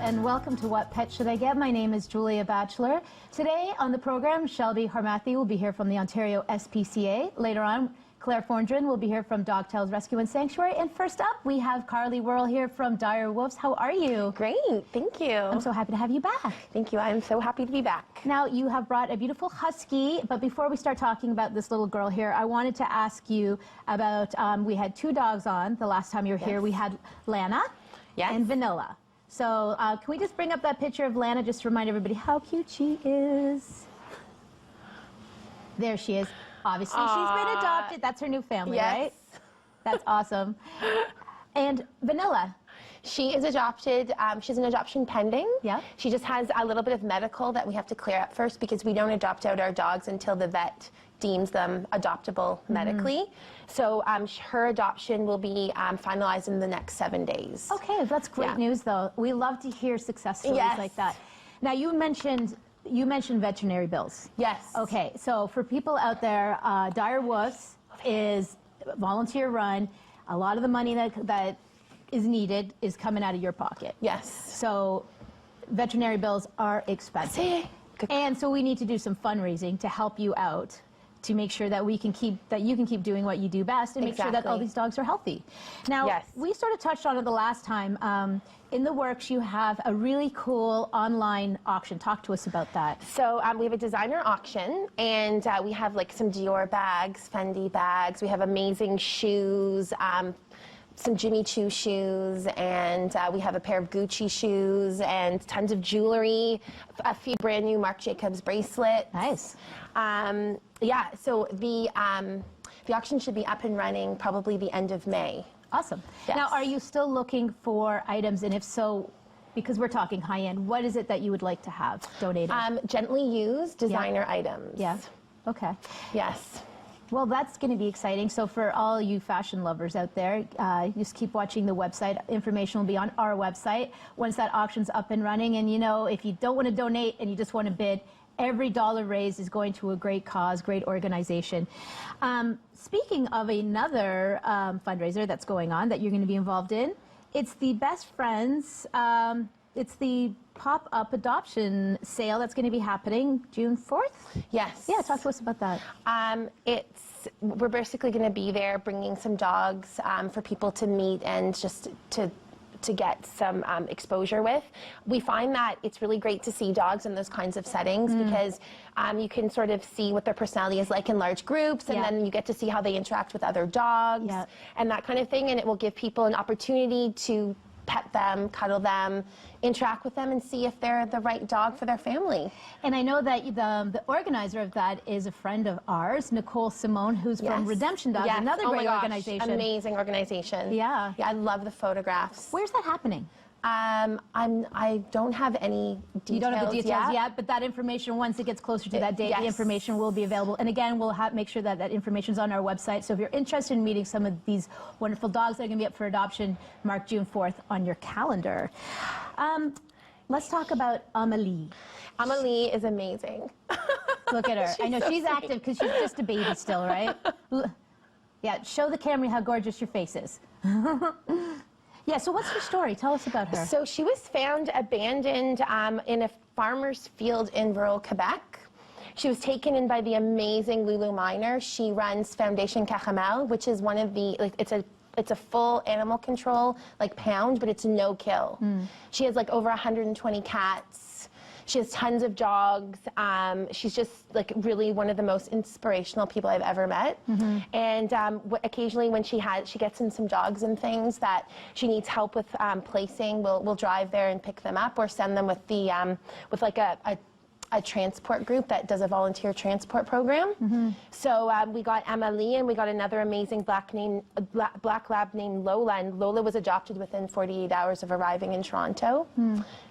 and welcome to What Pet Should I Get? My name is Julia Batchelor. Today on the program, Shelby Harmathy will be here from the Ontario SPCA. Later on, Claire Fondren will be here from Dogtails Rescue and Sanctuary. And first up, we have Carly Worrell here from Dire Woofs. How are you? Great, thank you. I'm so happy to have you back. Thank you, I'm so happy to be back. Now, you have brought a beautiful Husky, but before we start talking about this little girl here, I wanted to ask you about, we had two dogs on the last time you were here. We had Lana and Vanilla. So can we just bring up that picture of Lana just to remind everybody how cute she is? There she is. Obviously, she's been adopted. That's her new family, right? That's awesome. And Vanilla? She is adopted. She's an adoption pending. Yeah. She just has a little bit of medical that we have to clear up first because we don't adopt out our dogs until the vet deems them adoptable medically. So her adoption will be finalized in the next 7 days. Okay, that's great news, though. We love to hear success stories like that. Now, you mentioned Veterinary Bills. Yes. Okay, so for people out there, Dire Woofs is volunteer run. A lot of the money that is needed is coming out of your pocket. Yes. So Veterinary Bills are expensive. And so we need to do some fundraising to help you out, to make sure that you can keep doing what you do best and make sure that all these dogs are healthy. Now, we sort of touched on it the last time. In the works, you have a really cool online auction. Talk to us about that. So we have a designer auction, and we have like some Dior bags, Fendi bags. We have amazing shoes, some Jimmy Choo shoes, and we have a pair of Gucci shoes and tons of jewelry, a few brand new Marc Jacobs bracelets. Nice. Yeah, so the auction should be up and running probably the end of May. Awesome. Yes. Now, are you still looking for items, and if so, because we're talking high-end, what is it that you would like to have donated? Gently used designer items. Yeah. Okay. Yes. Well, that's going to be exciting. So for all you fashion lovers out there, just keep watching the website. Information will be on our website once that auction's up and running. And, you know, if you don't want to donate and you just want to bid, every dollar raised is going to a great cause, great organization. Speaking of another fundraiser that's going on that you're going to be involved in, it's the Best Friends. It's the pop-up adoption sale that's going to be happening June 4th? Yes. Yeah, talk to us about that. We're basically going to be there bringing some dogs for people to meet and just to get some exposure with. We find that it's really great to see dogs in those kinds of settings because you can sort of see what their personality is like in large groups, and then you get to see how they interact with other dogs and that kind of thing, and it will give people an opportunity to pet them, cuddle them, interact with them, and see if they're the right dog for their family. And I know that the organizer of that is a friend of ours, Nicole Simone, who's from Redemption Dogs, another great organization. Amazing organization. Yeah. Yeah, I love the photographs. Where's that happening? I don't have any details. You don't have the details yet, but that information, once it gets closer to that date, the information will be available. And again, we'll make sure that that information is on our website. So if you're interested in meeting some of these wonderful dogs that are going to be up for adoption, mark June 4th on your calendar. Let's talk about Amelie. Amelie is amazing. Look at her. I know she's active because she's just a baby still, right? Yeah, show the camera how gorgeous your face is. Yeah, so what's her story? Tell us about her. So she was found abandoned in a farmer's field in rural Quebec. She was taken in by the amazing Lulu Miner. She runs Foundation Caramel, which is one of the, it's a full animal control, like pound, but it's no kill. She has like over 120 cats. She has tons of dogs. She's just like really one of the most inspirational people I've ever met. And occasionally when she gets in some dogs and things that she needs help with placing, we'll drive there and pick them up or send them with the with like a transport group that does a volunteer transport program. So we got Amelie, and we got another amazing black lab named Lola, and Lola was adopted within 48 hours of arriving in Toronto.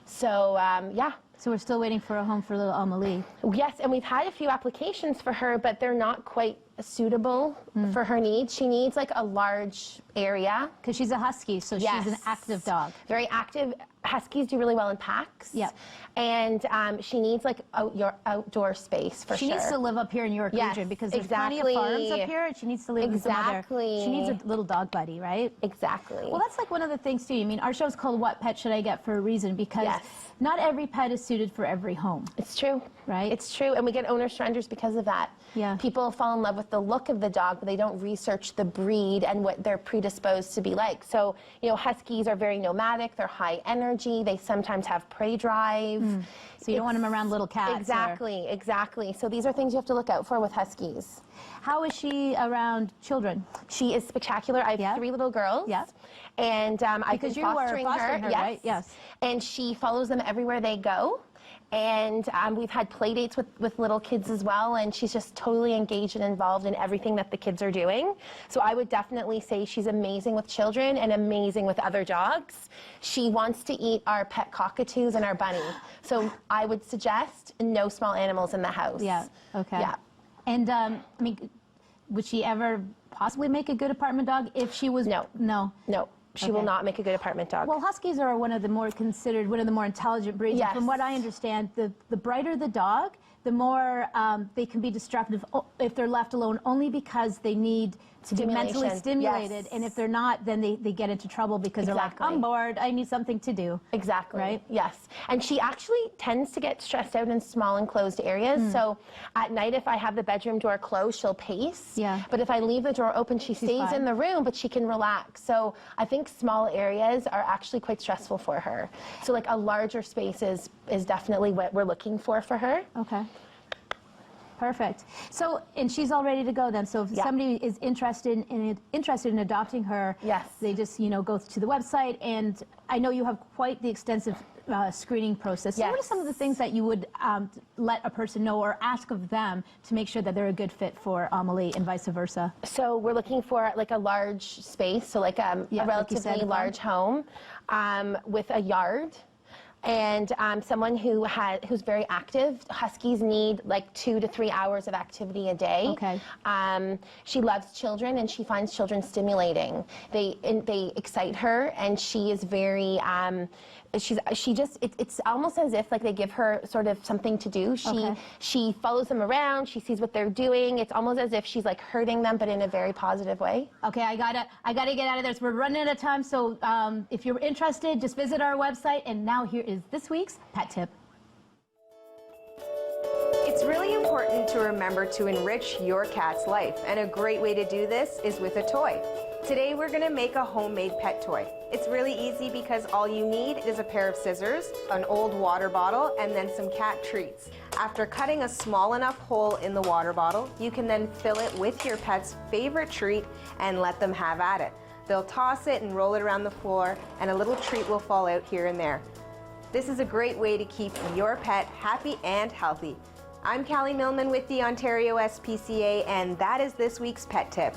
So yeah. So we're still waiting for a home for little Amelie. Yes, and we've had a few applications for her, but they're not quite suitable for her needs. She needs like a large area. Because she's a Husky, so Yes. she's an active dog. Very active. Huskies do really well in packs. Yep. And she needs like your outdoor space for She sure. needs to live up here in York Yes, region because there's exactly. plenty of farms up here, and she needs to live in some other. Exactly. She needs a little dog buddy, right? Exactly. Well, that's like one of the things too. I mean, our show's called "What Pet Should I Get" for a reason, because Yes. not every pet is suited for every home. It's true. Right? It's true. And we get owner surrenders because of that. Yeah. People fall in love with the look of the dog, but they don't research the breed and what they're predisposed to be like. So, you know, Huskies are very nomadic. They're high energy. They sometimes have prey drive. So you don't want them around little cats. Exactly, exactly. So these are things you have to look out for with Huskies. How is she around children? She is spectacular. I have Yeah. 3 little girls. Yeah. And I've Because been you were fostering fostering her, yes. right? Yes. And she follows them everywhere they go. And we've had play dates with little kids as well, and she's just totally engaged and involved in everything that the kids are doing. So I would definitely say she's amazing with children and amazing with other dogs. She wants to eat our pet cockatoos and our bunny. So I would suggest no small animals in the house. Yeah. Okay. Yeah. And I mean, would she ever possibly make a good apartment dog if she was? No. No. No, she will Okay. not make a good apartment dog. Well, Huskies are one of the more intelligent breeds. Yes. And from what I understand, the brighter the dog, the more they can be destructive if they're left alone, only because they need to be mentally Stimulation. stimulated. Yes. And if they're not, then they get into trouble because they're like, Exactly. I'm bored, I need something to do. Exactly. Right? Yes. And she actually tends to get stressed out in small enclosed areas. So at night, if I have the bedroom door closed, she'll pace. Yeah. But if I leave the door open, she stays fine. in the room, but she can relax. So I think small areas are actually quite stressful for her. So like a larger space is definitely what we're looking for her. Okay. Perfect. So, and she's all ready to go then. So if Yeah. somebody is interested in adopting her, Yes. they just, go to the website. And I know you have quite the extensive screening process. So what are Yes. some of the things that you would let a person know or ask of them to make sure that they're a good fit for Amelie and vice versa? So we're looking for like a large space, so like a like you relatively said, large home with a yard. And someone who's very active. Huskies need like 2 to 3 hours of activity a day. Okay. She loves children, and she finds children stimulating. They excite her, and she is very. It's almost as if like they give her sort of something to do. She follows them around. She sees what they're doing. It's almost as if she's like hurting them, but in a very positive way. Okay, I gotta get out of there. So we're running out of time. So if you're interested, just visit our website. And now here is this week's pet tip. It's really important to remember to enrich your cat's life, and a great way to do this is with a toy. Today we're going to make a homemade pet toy. It's really easy because all you need is a pair of scissors, an old water bottle, and then some cat treats. After cutting a small enough hole in the water bottle, you can then fill it with your pet's favorite treat and let them have at it. They'll toss it and roll it around the floor, and a little treat will fall out here and there. This is a great way to keep your pet happy and healthy. I'm Callie Millman with the Ontario SPCA, and that is this week's pet tip.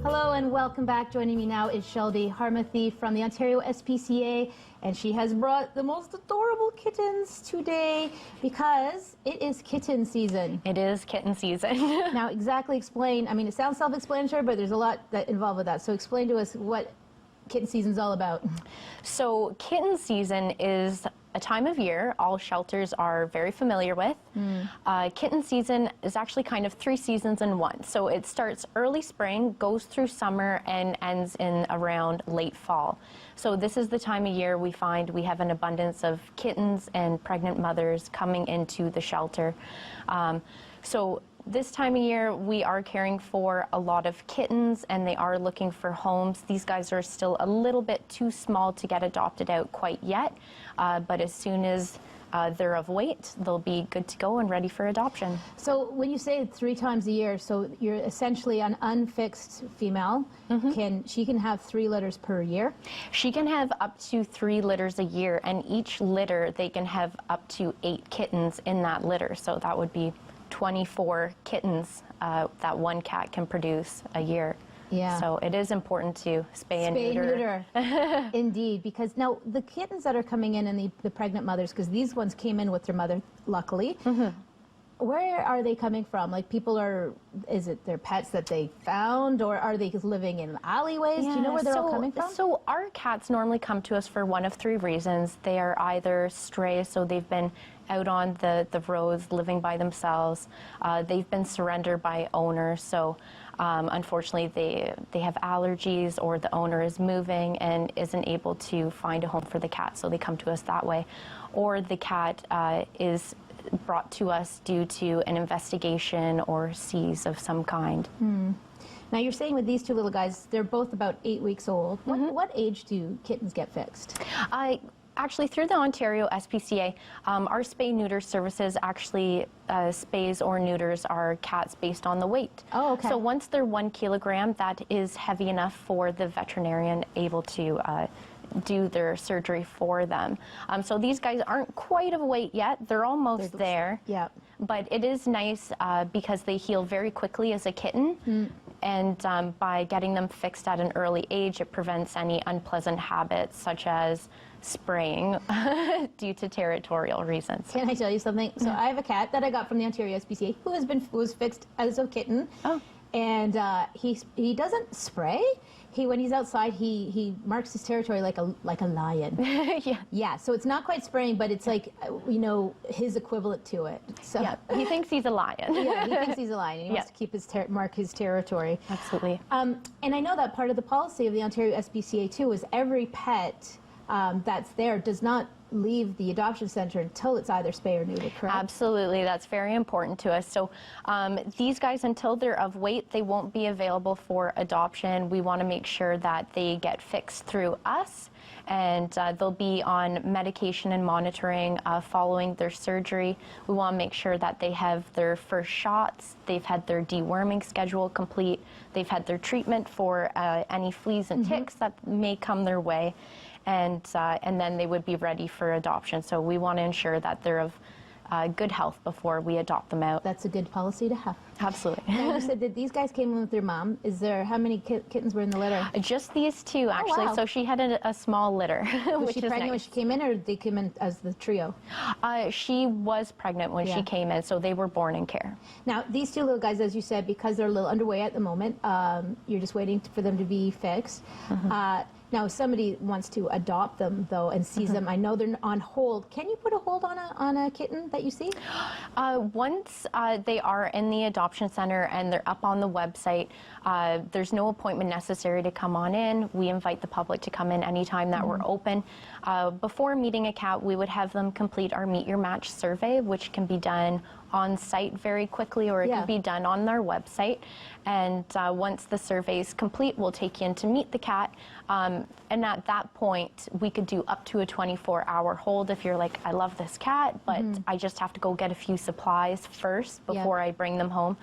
Hello and welcome back. Joining me now is Shelby Harmathy from the Ontario SPCA, and she has brought the most adorable kittens today because it is kitten season. It is kitten season. Now, exactly explain, I mean, it sounds self-explanatory, but there's a lot that involved with that. So explain to us what kitten season's all about. So kitten season is a time of year all shelters are very familiar with. Kitten season is actually kind of 3 seasons in one. So it starts early spring, goes through summer, and ends in around late fall. So this is the time of year we find we have an abundance of kittens and pregnant mothers coming into the shelter. So this time of year, we are caring for a lot of kittens, and they are looking for homes. These guys are still a little bit too small to get adopted out quite yet, but as soon as they're of weight, they'll be good to go and ready for adoption. So when you say 3 times a year, so you're essentially an unfixed female. She can have 3 litters per year? She can have up to 3 litters a year, and each litter, they can have up to 8 kittens in that litter. So that would be 24 kittens that one cat can produce a year. Yeah. So it is important to spay and neuter. Indeed, because now the kittens that are coming in and the pregnant mothers, because these ones came in with their mother, luckily. Where are they coming from? Like is it their pets that they found, or are they living in alleyways? Do you know where they're all coming from? So our cats normally come to us for one of three reasons. They are either stray, so they've been out on the roads living by themselves. They've been surrendered by owners, so unfortunately they have allergies, or the owner is moving and isn't able to find a home for the cat, so they come to us that way. Or the cat is brought to us due to an investigation or seize of some kind. Now you're saying with these two little guys, they're both about 8 weeks old. What age do kittens get fixed? Actually, through the Ontario SPCA, our spay-neuter services actually spays or neuters our cats based on the weight. Oh, okay. So once they're 1 kilogram, that is heavy enough for the veterinarian able to do their surgery for them. So these guys aren't quite of weight yet. They're almost there. Yeah. But it is nice because they heal very quickly as a kitten. And by getting them fixed at an early age, it prevents any unpleasant habits such as spraying due to territorial reasons. Can I tell you something? So I have a cat that I got from the Ontario SPCA who was fixed as a kitten. Oh. And he doesn't spray. When he's outside, he marks his territory like a lion. Yeah. Yeah. So it's not quite spraying, but it's like his equivalent to it. So Yeah, he thinks he's a lion. yeah, he thinks he's a lion. And he wants to keep mark his territory. Absolutely. And I know that part of the policy of the Ontario SPCA too is every pet that's there does not leave the adoption center until it's either spay or neuter, correct? Absolutely, that's very important to us. So these guys, until they're of weight, they won't be available for adoption. We want to make sure that they get fixed through us, and they'll be on medication and monitoring following their surgery. We want to make sure that they have their first shots, they've had their deworming schedule complete, they've had their treatment for any fleas and ticks that may come their way. And then they would be ready for adoption. So we want to ensure that they're of good health before we adopt them out. That's a good policy to have. Absolutely. Now, you said that these guys came in with their mom. How many kittens were in the litter? Just these two, actually. wow. So she had a small litter, Was which she is pregnant when nice. she came in, or they came in as the trio? She was pregnant when she came in, so they were born in care. Now, these two little guys, as you said, because they're a little underway at the moment, you're just waiting for them to be fixed. Now, if somebody wants to adopt them, though, and sees them, I know they're on hold. Can you put a hold on a kitten that you see? Once they are in the adoption center and they're up on the website, there's no appointment necessary to come on in. We invite the public to come in anytime that we're open. Before meeting a cat, we would have them complete our Meet Your Match survey, which can be done on site very quickly, or it can be done on their website. And once the survey is complete, we'll take you in to meet the cat. And at that point, we could do up to a 24-hour hold if you're like, I love this cat, but I just have to go get a few supplies first before I bring them home.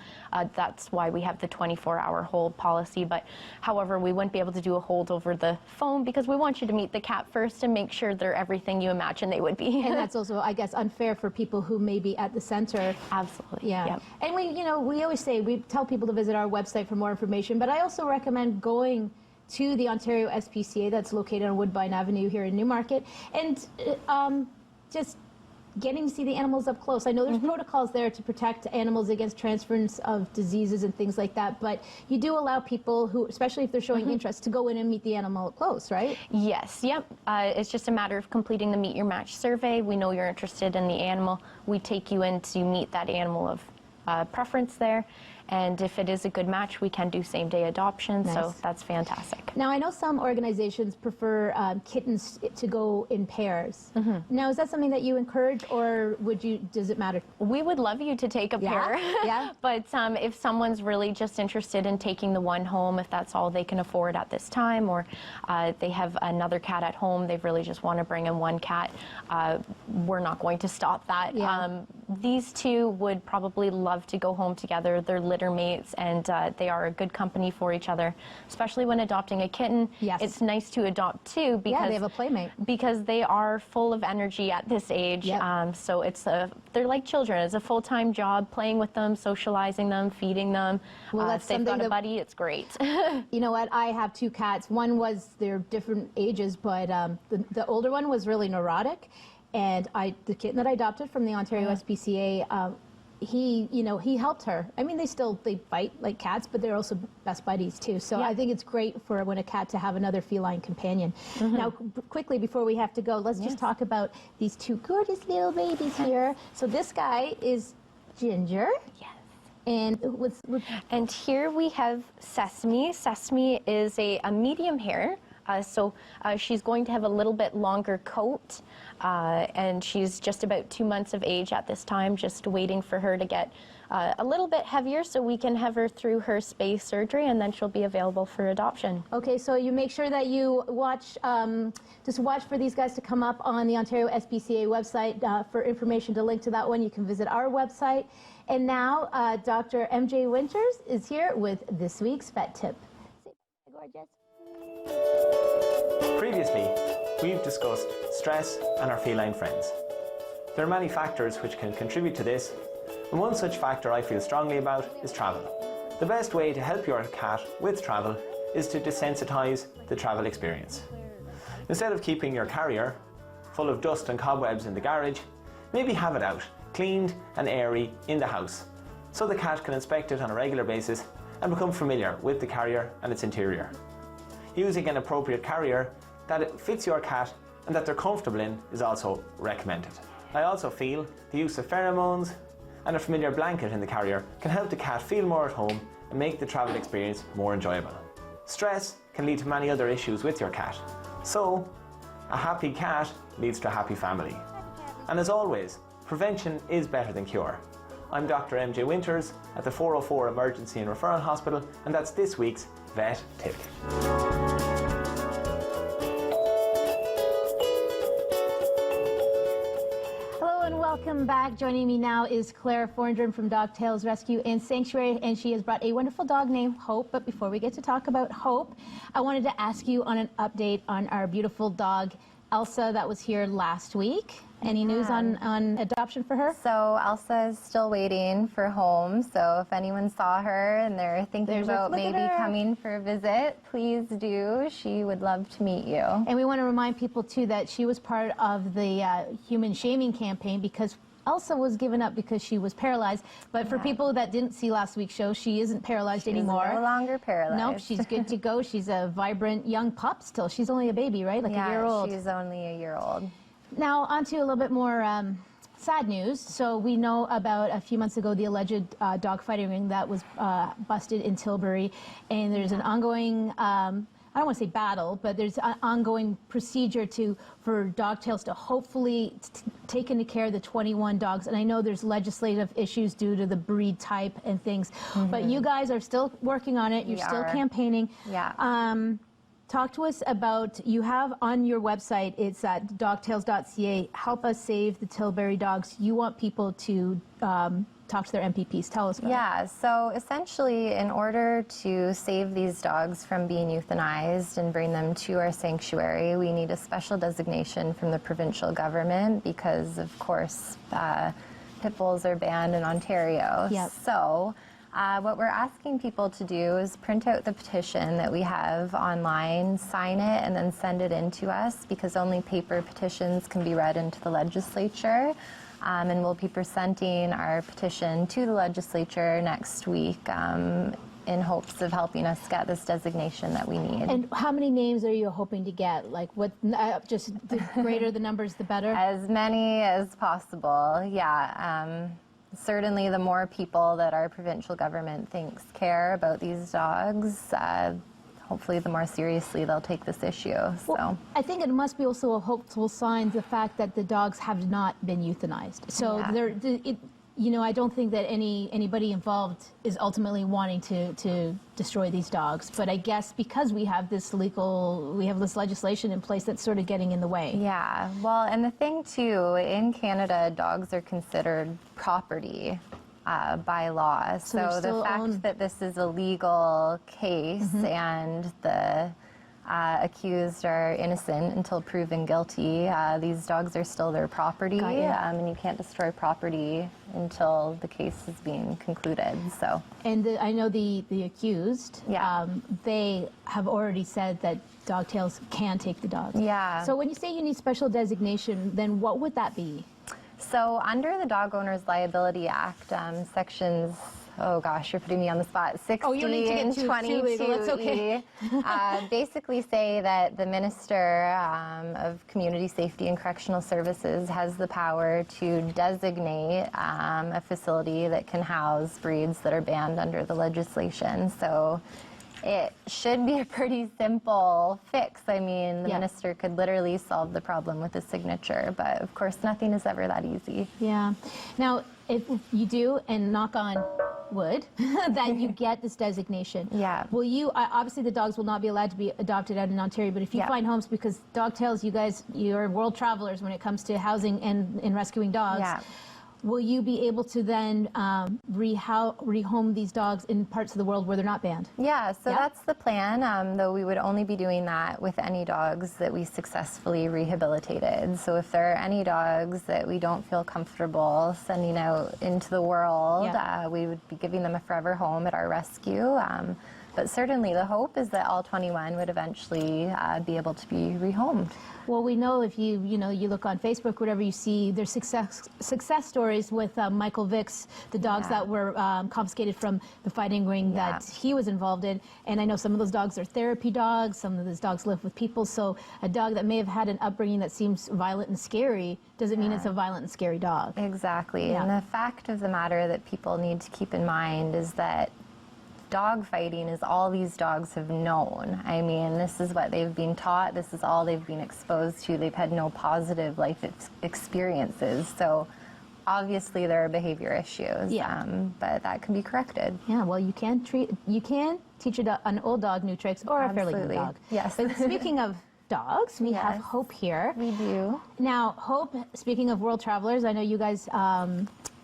That's why we have the 24-hour hold policy. But however, we wouldn't be able to do a hold over the phone because we want you to meet the cat first and make sure they're everything you imagine they would be. And that's also, I guess, unfair for people who may be at the center. Absolutely. Yeah. Yep. And we always say, we tell people to visit our website for more information, but I also recommend going to the Ontario SPCA that's located on Woodbine Avenue here in Newmarket, and just getting to see the animals up close. I know there's protocols there to protect animals against transference of diseases and things like that, but you do allow people who, especially if they're showing interest, to go in and meet the animal up close, right? Yes, yep. It's just a matter of completing the Meet Your Match survey. We know you're interested in the animal. We take you in to meet that animal of preference there. And if it is a good match, we can do same-day adoption, so that's fantastic. Now, I know some organizations prefer kittens to go in pairs. Now, is that something that you encourage, or does it matter? We would love you to take a pair. Yeah. But if someone's really just interested in taking the one home, if that's all they can afford at this time, or they have another cat at home, they really just want to bring in one cat, we're not going to stop that. Yeah. these two would probably love to go home together. They're litter mates, and they are a good company for each other, especially when adopting a kitten. Yes. It's nice to adopt two because Yeah, they have a playmate. because they are full of energy at this age. Yep. So they're like children. It's a full-time job, playing with them, socializing them, feeding them. Well, that's if they've something got a that- buddy, it's great. You know what? I have two cats. One was, they're different ages, but the older one was really neurotic. And the kitten that I adopted from the Ontario SPCA, he helped her. I mean, they bite like cats, but they're also best buddies too. So I think it's great for when a cat to have another feline companion. Now, quickly before we have to go, let's just talk about these two gorgeous little babies here. So this guy is Ginger. Yes. And And here we have Sesame. Sesame is a medium hair. So she's going to have a little bit longer coat, and she's just about 2 months of age at this time, just waiting for her to get a little bit heavier so we can have her through her space surgery, and then she'll be available for adoption. Okay, so you make sure that you watch, just watch for these guys to come up on the Ontario SPCA website. For information to link to that one, you can visit our website. And now, Dr. MJ Winters is here with this week's Vet Tip. Gorgeous. Previously, we've discussed stress and our feline friends. There are many factors which can contribute to this, and one such factor I feel strongly about is travel. The best way to help your cat with travel is to desensitize the travel experience. Instead of keeping your carrier full of dust and cobwebs in the garage, maybe have it out, cleaned and airy in the house, so the cat can inspect it on a regular basis and become familiar with the carrier and its interior. Using an appropriate carrier that fits your cat and that they're comfortable in is also recommended. I also feel the use of pheromones and a familiar blanket in the carrier can help the cat feel more at home and make the travel experience more enjoyable. Stress can lead to many other issues with your cat, so a happy cat leads to a happy family. And as always, prevention is better than cure. I'm Dr. MJ Winters at the 404 Emergency and Referral Hospital, and that's this week's Vet Tip. Hello and welcome back. Joining me now is Claire Forndren from Dog Tales Rescue and Sanctuary, and she has brought a wonderful dog named Hope. But before we get to talk about Hope, I wanted to ask you on an update on our beautiful dog, Elsa, that was here last week. Any news on adoption for her? So Elsa is still waiting for home. So if anyone saw her and they're thinking about maybe coming for a visit, please do. She would love to meet you. And we want to remind people too that she was part of the human shaming campaign because Elsa was given up because she was paralyzed. But for people that didn't see last week's show, she isn't paralyzed anymore. No longer paralyzed. Nope, she's good to go. She's a vibrant young pup still. She's only a baby, right? Like a year old. She's only a year old. Now, on to a little bit more sad news. So we know about a few months ago the alleged dogfighting ring that was busted in Tilbury, and there's an ongoing, I don't want to say battle, but there's an ongoing procedure for Dog Tales to hopefully take into care of the 21 dogs. And I know there's legislative issues due to the breed type and things, but you guys are still working on it. You're still campaigning. Yeah. Talk to us about, you have on your website, it's at dogtails.ca, help us save the Tilbury dogs. You want people to talk to their MPPs. Tell us about it. Yeah, so essentially in order to save these dogs from being euthanized and bring them to our sanctuary, we need a special designation from the provincial government because, of course, pit bulls are banned in Ontario. Yep. So what we're asking people to do is print out the petition that we have online, sign it, and then send it in to us because only paper petitions can be read into the legislature. And we'll be presenting our petition to the legislature next week in hopes of helping us get this designation that we need. And how many names are you hoping to get? Like what, just the greater the numbers, the better? As many as possible, yeah. Certainly the more people that our provincial government thinks care about these dogs, hopefully the more seriously they'll take this issue. Well, I think it must be also a hopeful sign, the fact that the dogs have not been euthanized. So I don't think that anybody involved is ultimately wanting to destroy these dogs. But I guess because we have this legislation in place that's sort of getting in the way. Yeah, well, and the thing too, in Canada, dogs are considered property by law. So the fact that this is a legal case and the accused are innocent until proven guilty, these dogs are still their property, and you can't destroy property until the case is being concluded. So, and I know the accused, they have already said that Dogtails can take the dogs. Yeah. So when you say you need special designation, then what would that be? So under the Dog Owners Liability Act, sections, oh gosh, you're putting me on the spot, 60 you need to get and too 22 legal. That's okay. basically say that the Minister of Community Safety and Correctional Services has the power to designate a facility that can house breeds that are banned under the legislation. So it should be a pretty simple fix. I mean, the minister could literally solve the problem with a signature, but of course nothing is ever that easy. Yeah. Now, if you do, and knock on wood, that you get this designation, will you, obviously the dogs will not be allowed to be adopted out in Ontario, but if you find homes, because Dogtails, you're world travelers when it comes to housing and in rescuing dogs, will you be able to then rehome these dogs in parts of the world where they're not banned? Yeah, so that's the plan, though we would only be doing that with any dogs that we successfully rehabilitated. So if there are any dogs that we don't feel comfortable sending out into the world, we would be giving them a forever home at our rescue. But certainly the hope is that all 21 would eventually be able to be rehomed. Well, we know if you look on Facebook, whatever, you see there's success stories with Michael Vick's, the dogs that were confiscated from the fighting ring that he was involved in. And I know some of those dogs are therapy dogs. Some of those dogs live with people. So a dog that may have had an upbringing that seems violent and scary doesn't mean it's a violent and scary dog. Exactly. And the fact of the matter that people need to keep in mind is that dog fighting is all these dogs have known. I mean, this is what they've been taught. This is all they've been exposed to. They've had no positive life experiences. So obviously there are behavior issues, but that can be corrected. Yeah, well, you can teach an old dog new tricks, or a fairly good dog. Yes. But speaking of dogs, we have Hope here. We do. Now, Hope, speaking of world travelers, I know you guys,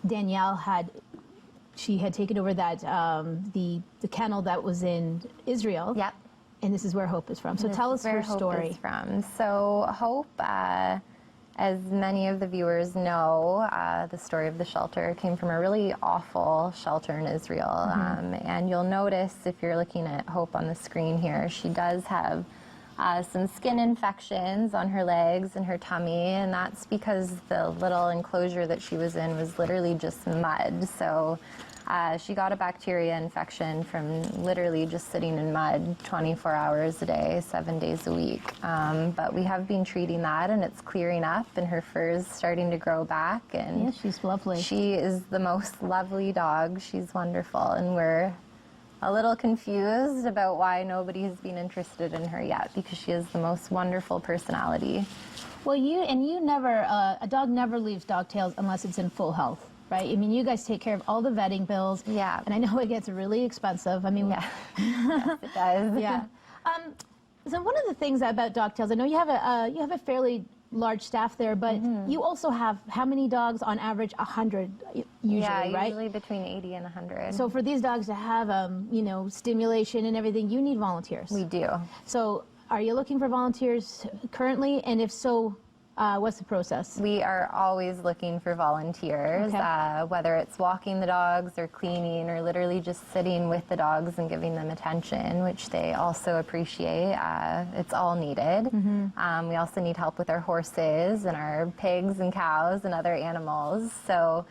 Danielle had taken over that the kennel that was in Israel. Yep. And this is where Hope is from. So tell us her story. So Hope, as many of the viewers know, the story of the shelter came from a really awful shelter in Israel. And you'll notice if you're looking at Hope on the screen here, she does have some skin infections on her legs and her tummy, and that's because the little enclosure that she was in was literally just mud. So she got a bacteria infection from literally just sitting in mud 24 hours a day, 7 days a week. But we have been treating that, and it's clearing up, and her fur is starting to grow back. And yeah, she's lovely. She is the most lovely dog. She's wonderful, and we're a little confused about why nobody has been interested in her yet, because she has the most wonderful personality. Well, a dog never leaves Dogtails unless it's in full health, right? I mean, you guys take care of all the vetting bills. Yeah. And I know it gets really expensive. I mean, yes, it does. Yeah. So one of the things about Dogtails, I know you have a fairly large staff there, but you also have how many dogs on average? 100 usually, right? Yeah, usually between 80 and 100. So for these dogs to have stimulation and everything, you need volunteers. We do. So are you looking for volunteers currently? And if so, what's the process? We are always looking for volunteers, whether it's walking the dogs or cleaning or literally just sitting with the dogs and giving them attention, which they also appreciate. It's all needed. We also need help with our horses and our pigs and cows and other animals. So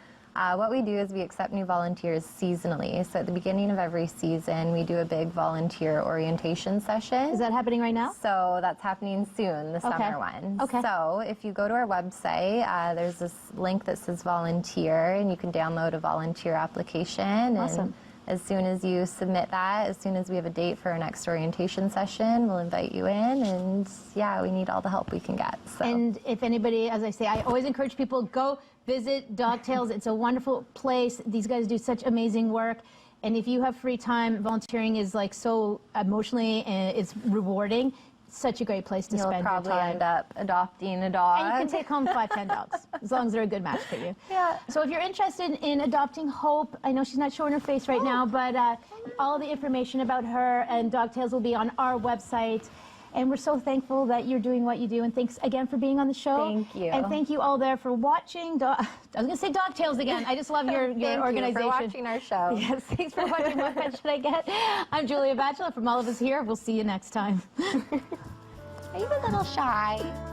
what we do is we accept new volunteers seasonally. So at the beginning of every season, we do a big volunteer orientation session. Is that happening right now? So that's happening soon, the summer one. Okay. So if you go to our website, there's this link that says volunteer, and you can download a volunteer application. Awesome. And as soon as you submit that, as soon as we have a date for our next orientation session, we'll invite you in, and yeah, we need all the help we can get. So. And if anybody, as I say, I always encourage people, go Visit Dogtails. It's a wonderful place. These guys do such amazing work. And if you have free time, volunteering is like so emotionally and it's rewarding. Such a great place to You'll spend your probably time. end up adopting a dog. And you can take home 5, 10 dogs, as long as they're a good match for you. Yeah. So if you're interested in adopting Hope, I know she's not showing her face right now, but all the information about her and Dogtails will be on our website. And we're so thankful that you're doing what you do. And thanks again for being on the show. Thank you. And thank you all there for watching. I was going to say Dogtails again. I just love your Thank organization. you for watching our show. Yes, thanks for watching. What pet should I get? I'm Julia Batchelor. From all of us here, we'll see you next time. Are you a little shy?